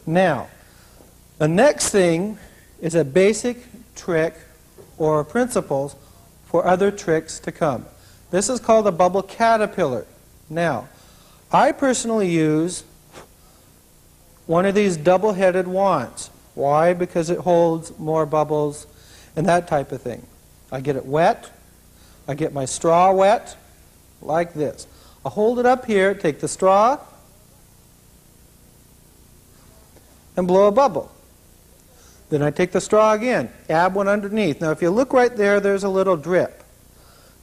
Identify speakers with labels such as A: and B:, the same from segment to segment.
A: Now, the next thing is a basic trick or principles for other tricks to come. This is called a bubble caterpillar. Now, I personally use one of these double-headed wands. Why? Because it holds more bubbles and that type of thing. I get it wet. I get my straw wet like this. I hold it up here, take the straw, and blow a bubble. Then I take the straw again, add one underneath. Now if you look right there, there's a little drip.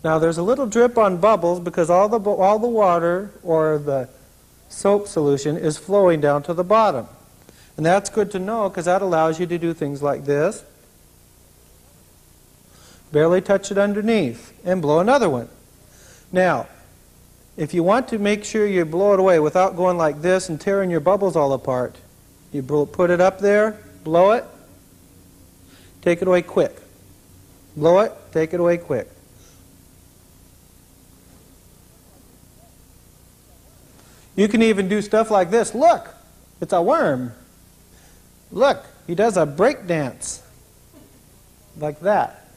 A: Now there's a little drip on bubbles because all the water or the soap solution is flowing down to the bottom. And that's good to know because that allows you to do things like this. Barely touch it underneath and blow another one. Now, if you want to make sure you blow it away without going like this and tearing your bubbles all apart, you put it up there, blow it, take it away quick. Blow it, take it away quick. You can even do stuff like this. Look, it's a worm. Look, he does a break dance. Like that.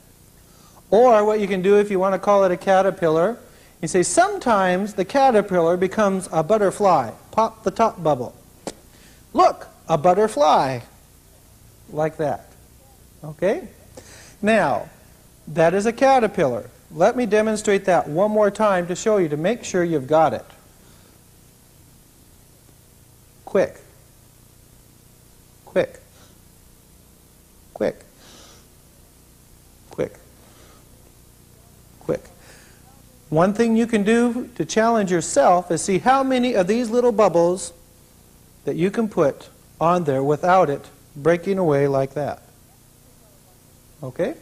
A: Or what you can do if you want to call it a caterpillar, you say sometimes the caterpillar becomes a butterfly. Pop the top bubble. Look, a butterfly. Like that. Okay? Now, that is a caterpillar. Let me demonstrate that one more time to show you, to make sure you've got it. Quick. Quick. Quick. Quick. Quick. One thing you can do to challenge yourself is see how many of these little bubbles that you can put on there without it breaking away like that. Okay?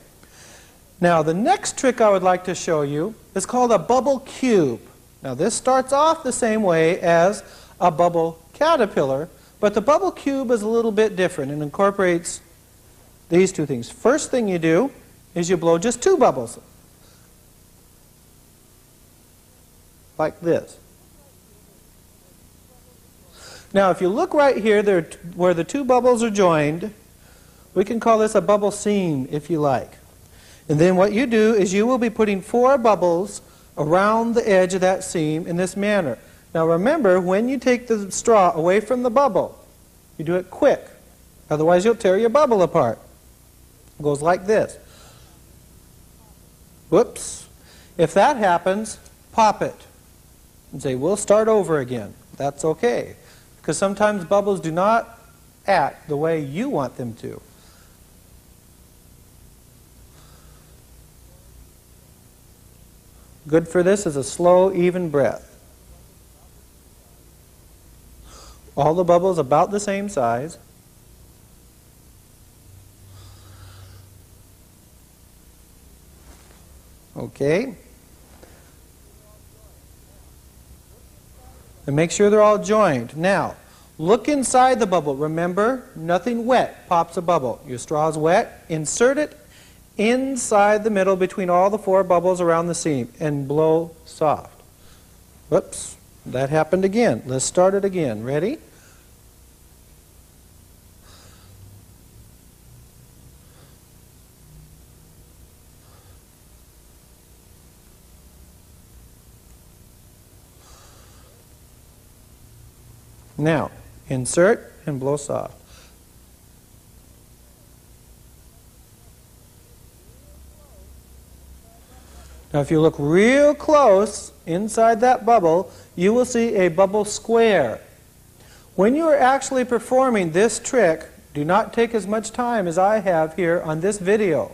A: Now the next trick I would like to show you is called a bubble cube. Now this starts off the same way as a bubble caterpillar, but the bubble cube is a little bit different and incorporates these two things. First thing you do is you blow just two bubbles. Like this. Now if you look right here where the two bubbles are joined, we can call this a bubble seam if you like. And then what you do is you will be putting 4 bubbles around the edge of that seam in this manner. Now remember, when you take the straw away from the bubble, you do it quick. Otherwise you'll tear your bubble apart. It goes like this. Whoops. If that happens, pop it. And say, we'll start over again. That's okay. Because sometimes bubbles do not act the way you want them to. Good for this is a slow, even breath. All the bubbles about the same size. Okay. And make sure they're all joined. Now, look inside the bubble. Remember, nothing wet pops a bubble. Your straw is wet. Insert it inside the middle between all the 4 bubbles around the seam and blow soft. Whoops, that happened again. Let's start it again. Ready? Now, insert and blow soft. Now if you look real close inside that bubble, you will see a bubble square. When you are actually performing this trick, do not take as much time as I have here on this video.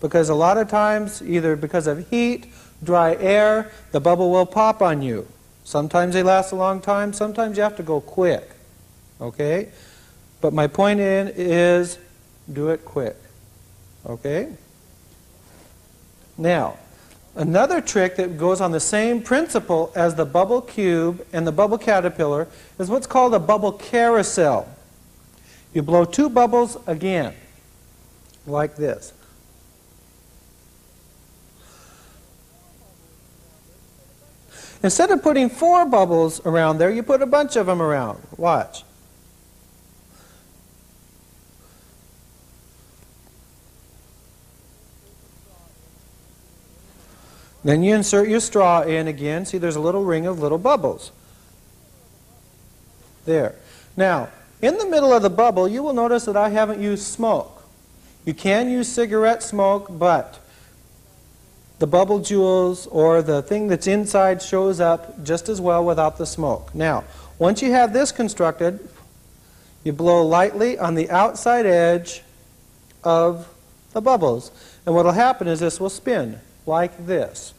A: Because a lot of times, either because of heat, dry air, the bubble will pop on you. Sometimes they last a long time, sometimes you have to go quick. Okay? But my point is, do it quick. Okay? Now, another trick that goes on the same principle as the bubble cube and the bubble caterpillar is what's called a bubble carousel. You blow 2 bubbles again, like this. Instead of putting 4 bubbles around there, you put a bunch of them around. Watch. Then you insert your straw in again. See, there's a little ring of little bubbles. There. Now, in the middle of the bubble, you will notice that I haven't used smoke. You can use cigarette smoke, but the bubble jewels or the thing that's inside shows up just as well without the smoke. Now, once you have this constructed, you blow lightly on the outside edge of the bubbles. And what will happen is this will spin like this.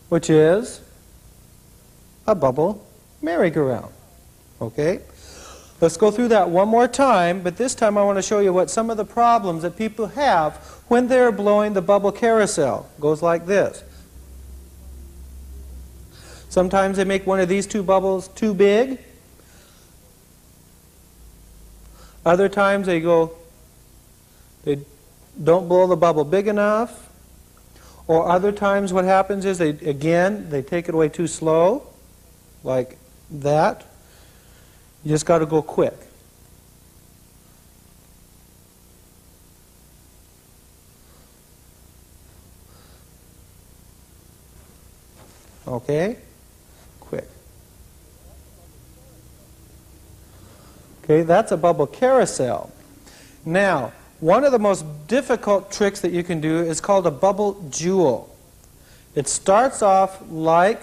A: Which is a bubble merry-go-round. Okay? Let's go through that one more time, but this time I want to show you what some of the problems that people have when they're blowing the bubble carousel. It goes like this. Sometimes they make one of these two bubbles too big. Other times they don't blow the bubble big enough. Or other times what happens is they take it away too slow, like that. You just got to go quick. Okay? Quick. Okay, that's a bubble carousel. Now, one of the most difficult tricks that you can do is called a bubble jewel. It starts off like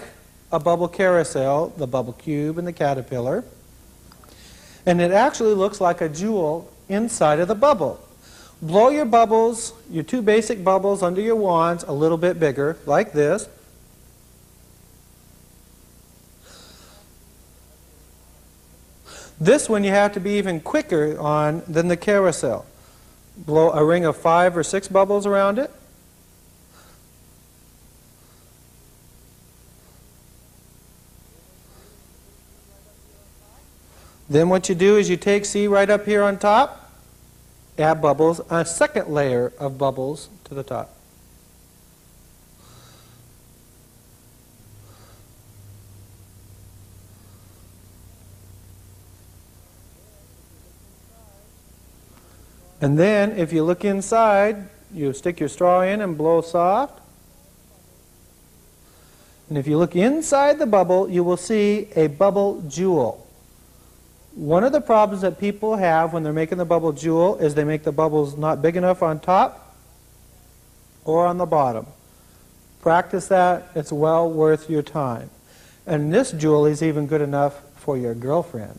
A: a bubble carousel, the bubble cube and the caterpillar, and it actually looks like a jewel inside of the bubble. Blow your bubbles, your two basic bubbles under your wands a little bit bigger, like this. This one you have to be even quicker on than the carousel. Blow a ring of 5 or 6 bubbles around it. Then what you do is you take, see right up here on top, add bubbles, a second layer of bubbles to the top. And then, if you look inside, you stick your straw in and blow soft. And if you look inside the bubble, you will see a bubble jewel. One of the problems that people have when they're making the bubble jewel is they make the bubbles not big enough on top or on the bottom. Practice that. It's well worth your time. And this jewel is even good enough for your girlfriend.